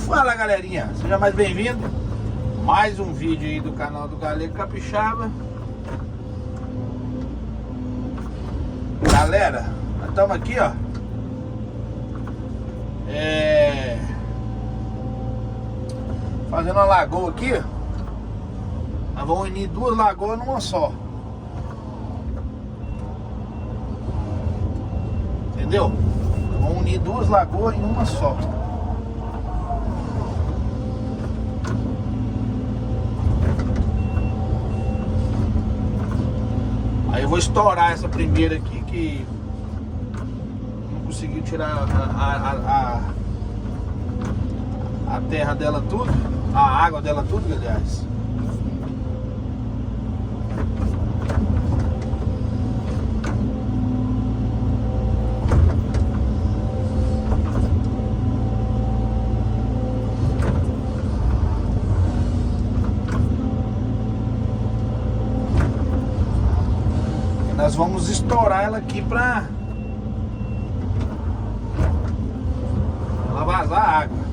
Fala galerinha, seja mais bem-vindo. Mais um vídeo aí do canal do Galego Capixaba. Galera, nós estamos aqui, ó. Fazendo uma lagoa aqui. Nós vamos unir duas lagoas numa só. Entendeu? Nós vamos unir duas lagoas em uma só. Aí eu vou estourar essa primeira aqui que não consegui tirar a terra dela tudo, a água dela tudo, aliás. Nós vamos estourar ela aqui pra ela vazar a água.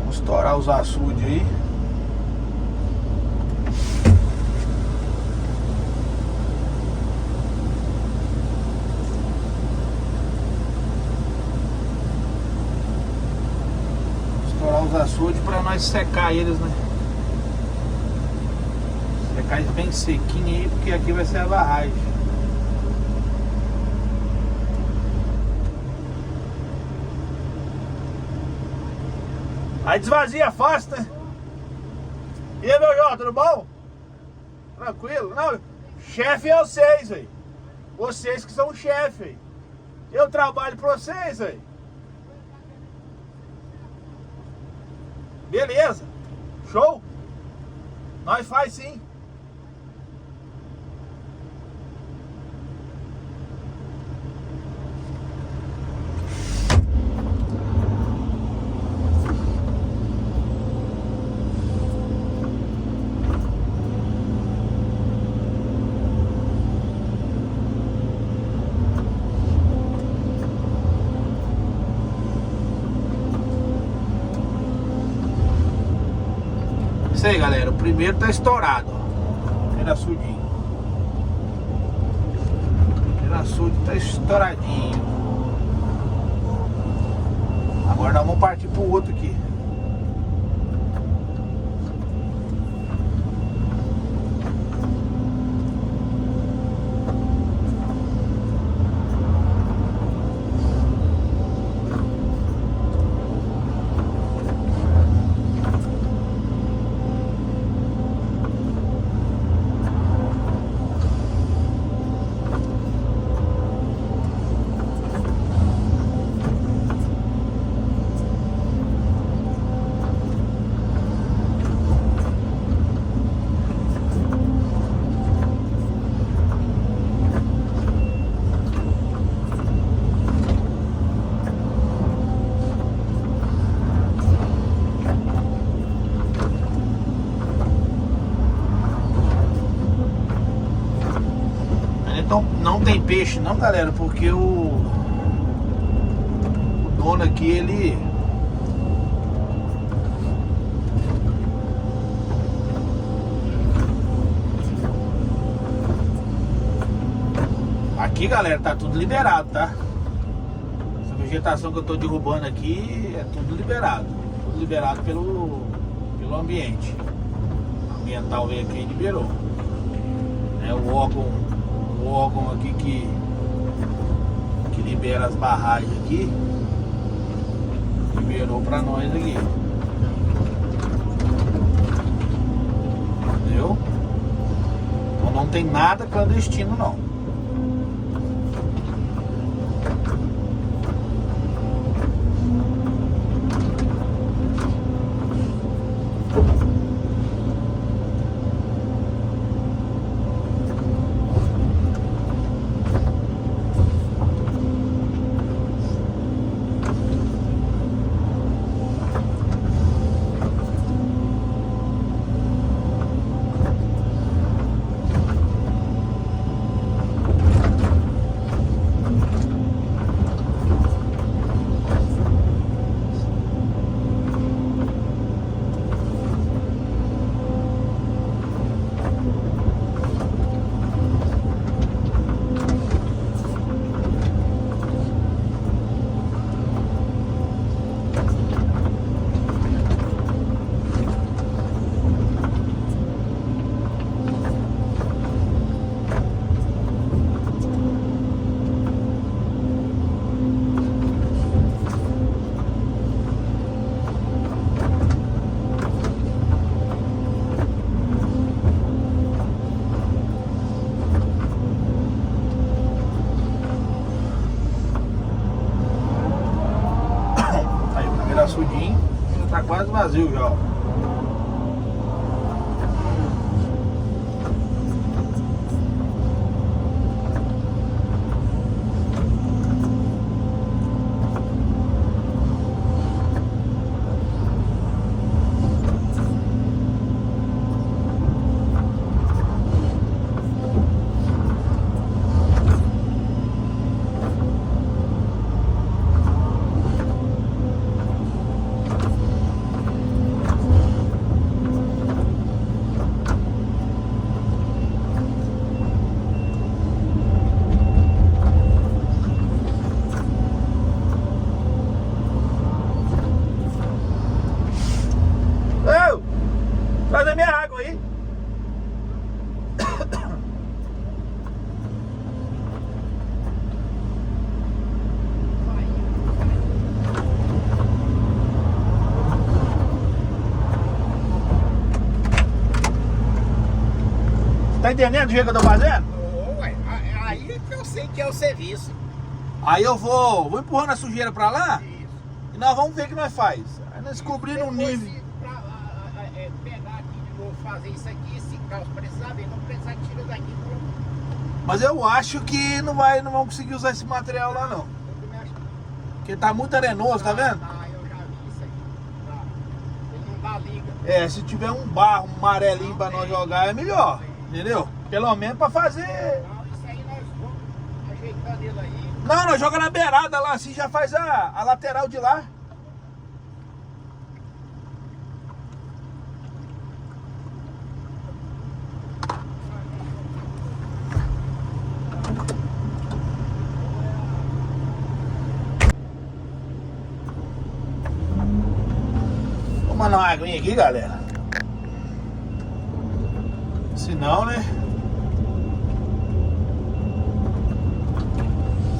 Estourar os açudes aí. Estourar os açudes para nós secar eles, né? Secar eles bem sequinho aí, porque aqui vai ser a barragem. Aí desvazia fácil, né? E aí, meu Jota, tudo bom? Tranquilo? Não, chefe é vocês, velho. Vocês que são o chefe, velho. Eu trabalho pra vocês, velho. Beleza? Show? Nós faz sim. Isso aí, galera, o primeiro tá estourado, ó. Primeiro açudinho. O primeiro açude tá estouradinho. Agora nós vamos partir pro outro aqui. não tem peixe não, galera, porque o dono aqui, ele aqui, galera, tá tudo liberado, tá? Essa vegetação que eu tô derrubando aqui é tudo liberado. Tudo liberado pelo ambiente. O ambiental veio aqui e liberou. É o órgão aqui que libera as barragens aqui. Liberou pra nós aqui. Entendeu? Então não tem nada clandestino não. Açudinho, já tá quase vazio já, ó. Traz a minha água aí. Tá entendendo o jeito que eu tô fazendo? Ué, aí é que eu sei que é o serviço. Aí eu vou empurrando a sujeira pra lá. Isso. E nós vamos ver o que nós faz. Aí nós descobrimos um Depois, nível. se pegar aqui de novo, fazer isso aqui, se caso precisar, não precisar, tira daqui. Mas eu acho que não vão conseguir usar esse material lá não. Porque tá muito arenoso, tá vendo? Eu já vi isso aí. Tá. Ele não dá liga. É, se tiver um barro, um amarelinho pra nós jogar é melhor. Entendeu? Pelo menos pra fazer. Não, isso aí nós vamos ajeitando ele aí. Não, nós joga na beirada lá, assim já faz a lateral de lá. Vamos mandar uma aguinha aqui, galera. Se não, né?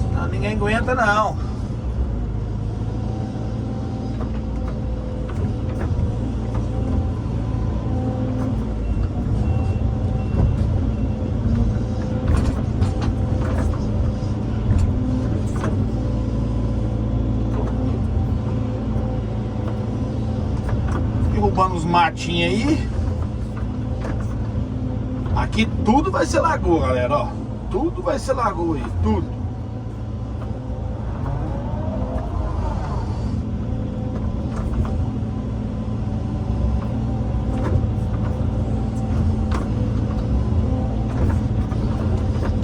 Senão ninguém aguenta, não. Derrubando os matinhos aí. Aqui tudo vai ser lagoa, galera, ó. Tudo vai ser lagoa aí, tudo.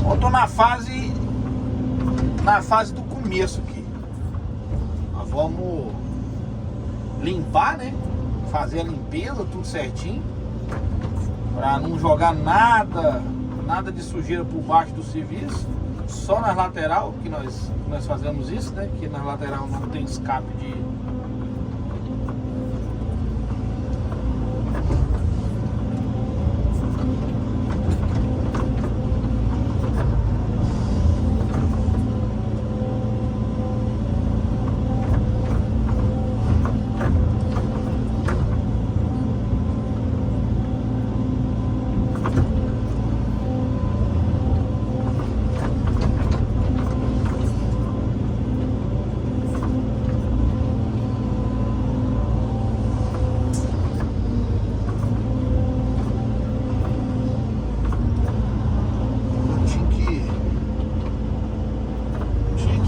Ó, tô na na fase do começo aqui. Nós vamos limpar, né? Fazer a limpeza, tudo certinho, para não jogar nada de sujeira por baixo do serviço. Só na lateral que nós fazemos isso, né? Que na lateral não tem escape de...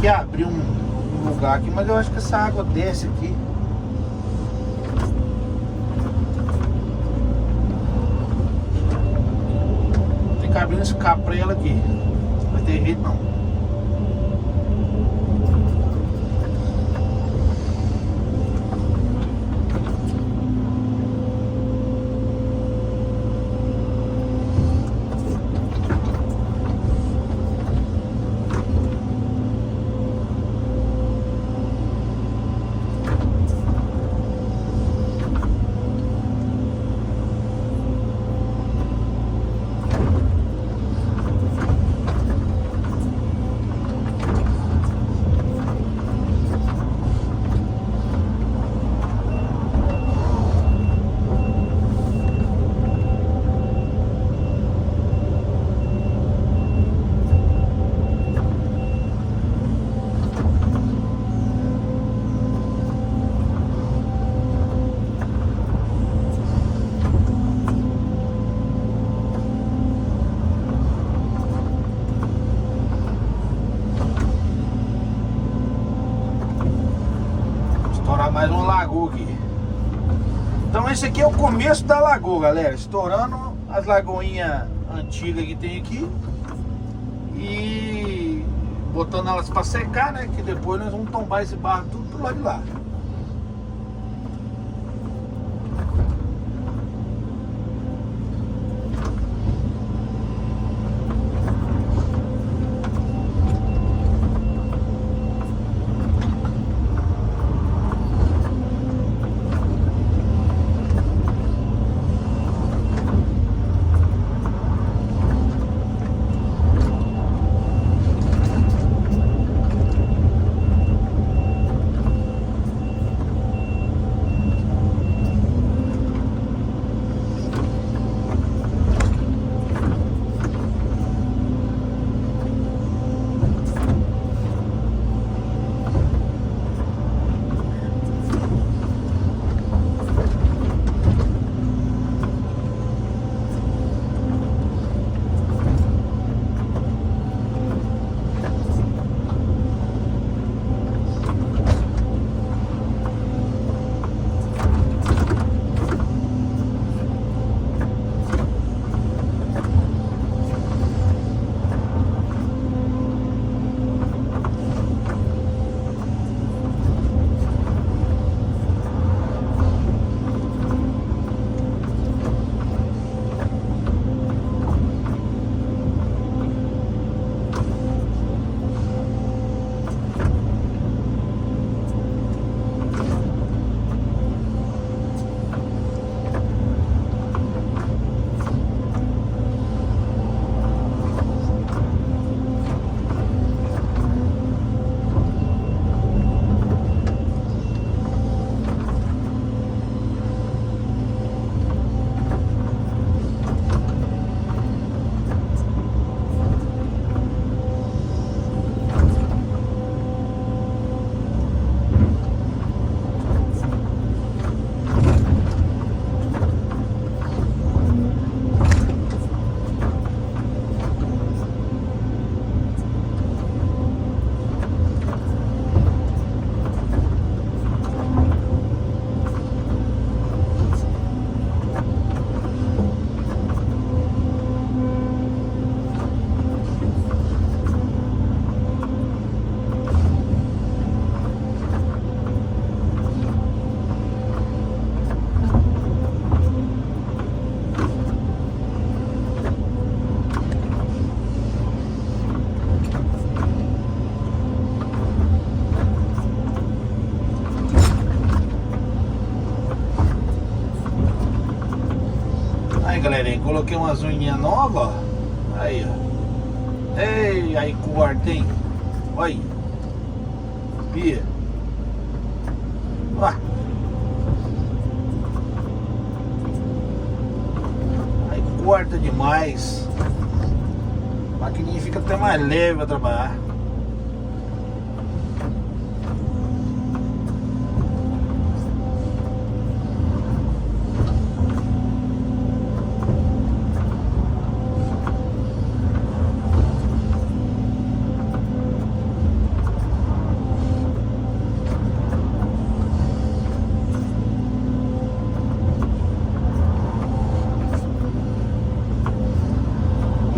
Abrir um lugar aqui, mas eu acho que essa água desce aqui. Tem que abrir um escape pra ela aqui. Não vai ter jeito não. Mais uma lagoa aqui. Então esse aqui é o começo da lagoa, galera. Estourando as lagoinhas antigas que tem aqui e botando elas para secar, né? Que depois nós vamos tombar esse barro tudo pro lado de lá. Coloquei umas unhinhas novas, ó. Aí, ó. Ei, aí corta, hein? Olha aí. Pia. Ó. Aí corta demais. A maquininha fica até mais leve pra trabalhar.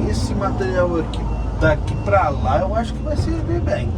Esse material aqui, daqui pra lá, eu acho que vai servir bem.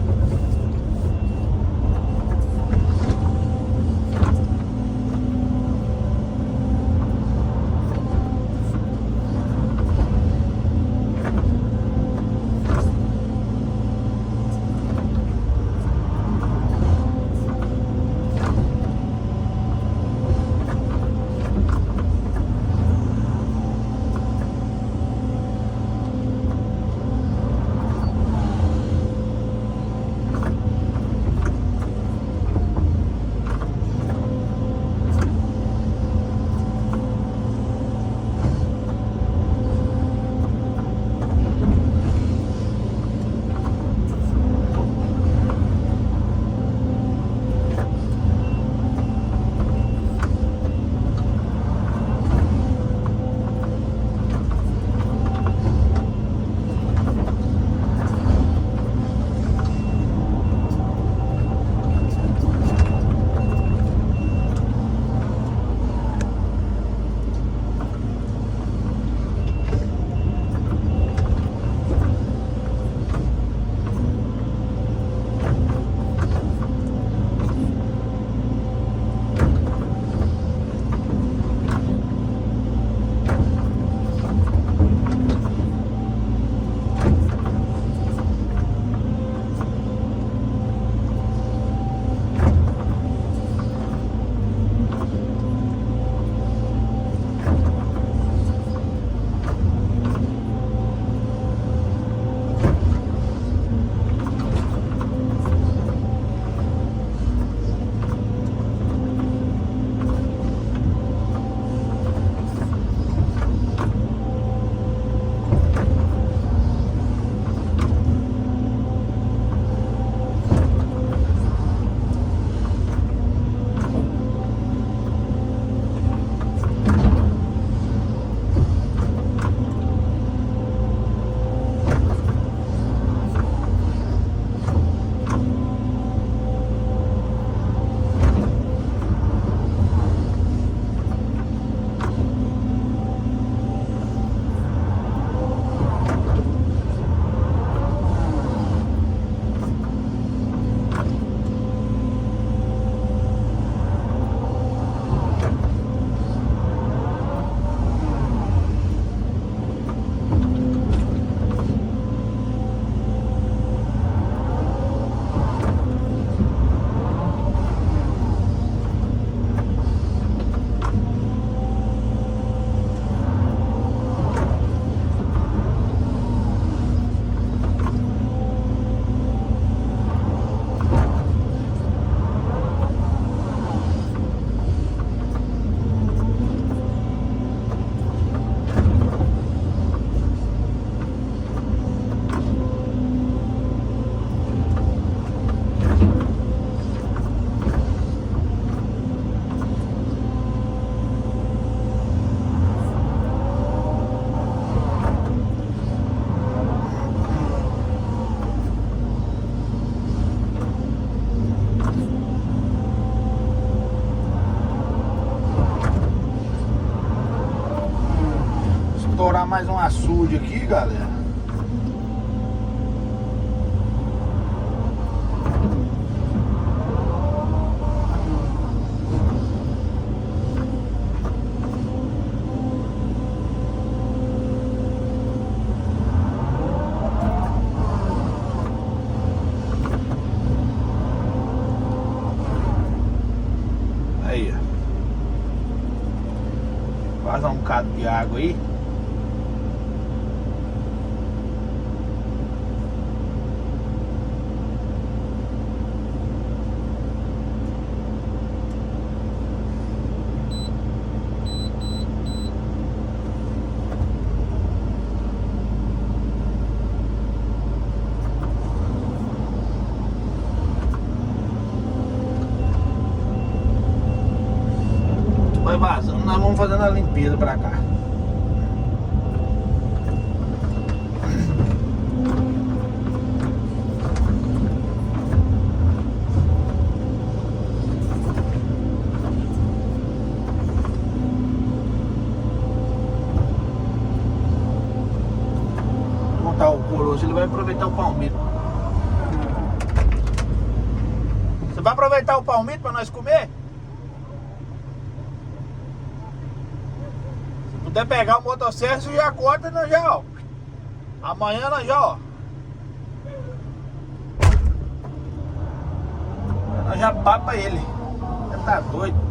Estourar mais um açude aqui, galera. Aí, ó. Vazar um bocado de água aí. fazendo a limpeza pra cá. Vou montar o coroço, ele vai aproveitar o palmito. Você vai aproveitar o palmito pra nós comer? Se puder pegar o motosserra, você já corta, nós já, ó. Amanhã nós já, ó. Nós já papa ele. Você tá doido?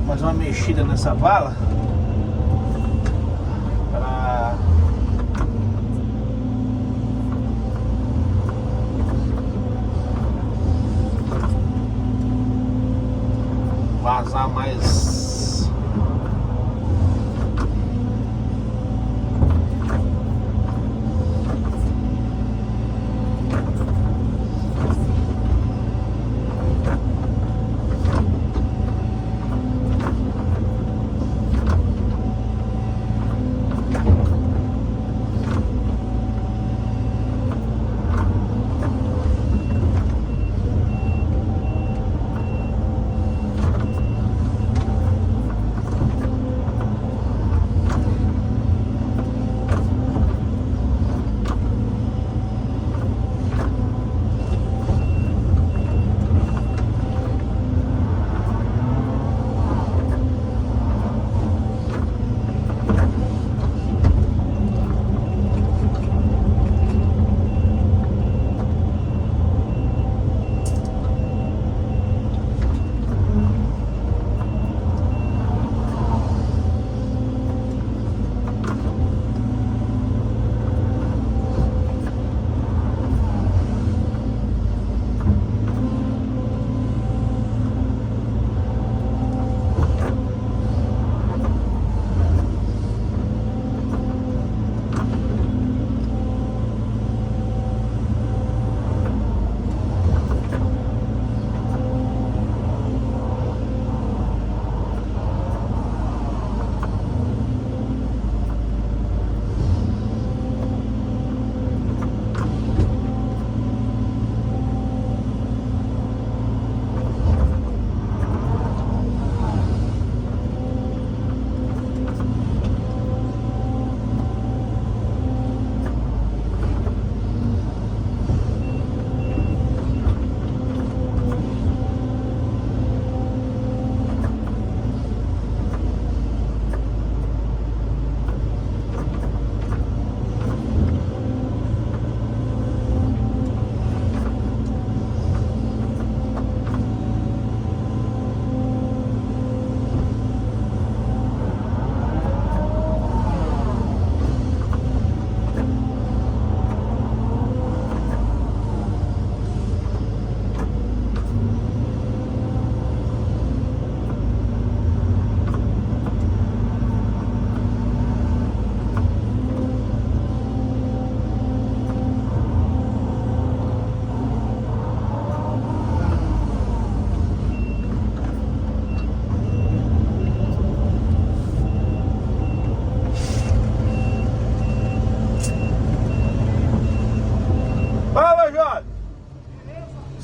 Fazer uma mexida nessa vala para vazar mais.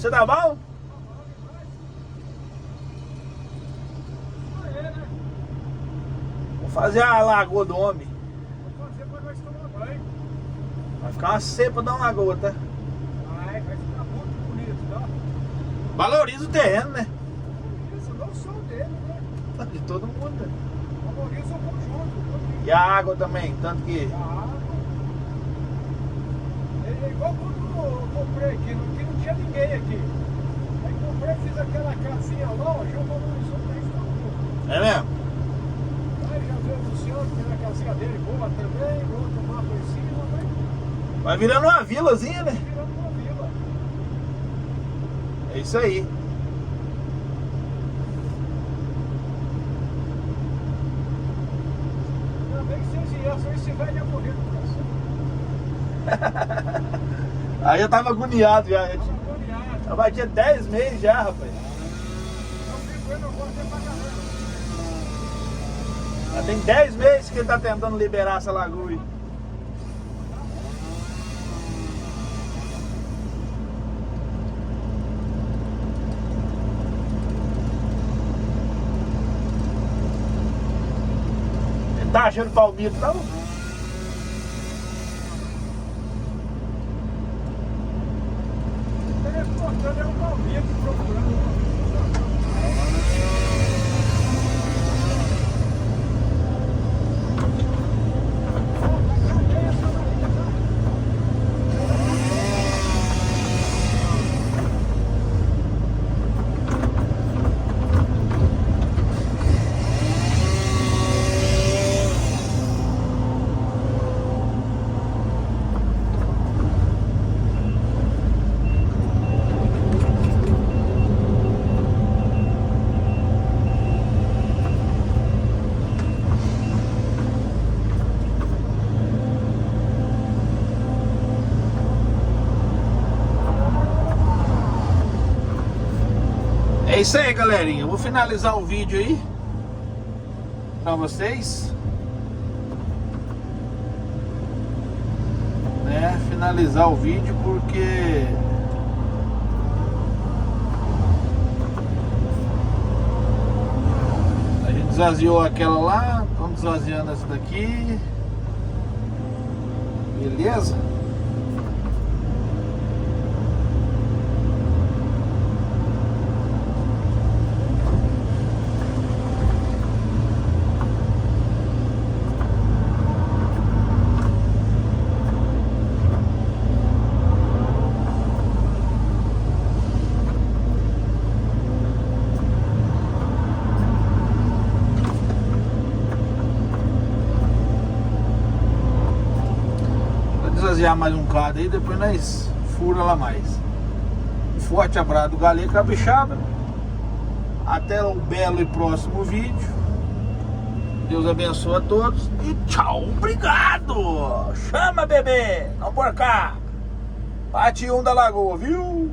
Você tá bom? Vou fazer a lagoa do homem. Vou fazer pra nós tomar banho. Vai ficar uma cepa da lagoa, tá? Vai ficar muito bonito, tá? Valoriza o terreno, né? Isso, não só o dele, né? De todo mundo, né? Valoriza o conjunto. E a água também, tanto que... A água. É igual quando eu comprei aqui, que não tinha ninguém aqui. Aí comprei, fiz aquela casinha lá, ó, já valorizou o preço todo mundo. É mesmo? Aí já veio o senhor, fez a casinha dele boa também, o outro mato em cima, né? Vai virando uma vilazinha, né? Virando uma vila. É isso aí. Ainda bem que vocês iam, só esse velho ia morrer no coração. Aí eu tava agoniado já. Tava agoniado. Já vai ter 10 meses já, rapaz. Eu fico ele, eu vou até pra caramba. Já tem 10 meses que ele tá tentando liberar essa lagoa aí. Ele tá achando palmito, não? Teleportando é um palmito procurando. É isso aí, galerinha. Eu vou finalizar o vídeo aí pra vocês, né? Finalizar o vídeo porque a gente esvaziou aquela lá, estamos esvaziando essa daqui. Beleza? Esvaziar mais um bocado aí, depois nós fura lá mais. Um forte abraço do Galinha Capixaba. Até o belo e próximo vídeo. Deus abençoe a todos e tchau, obrigado. Chama, bebê, não por cá. Parte 1 da lagoa, viu?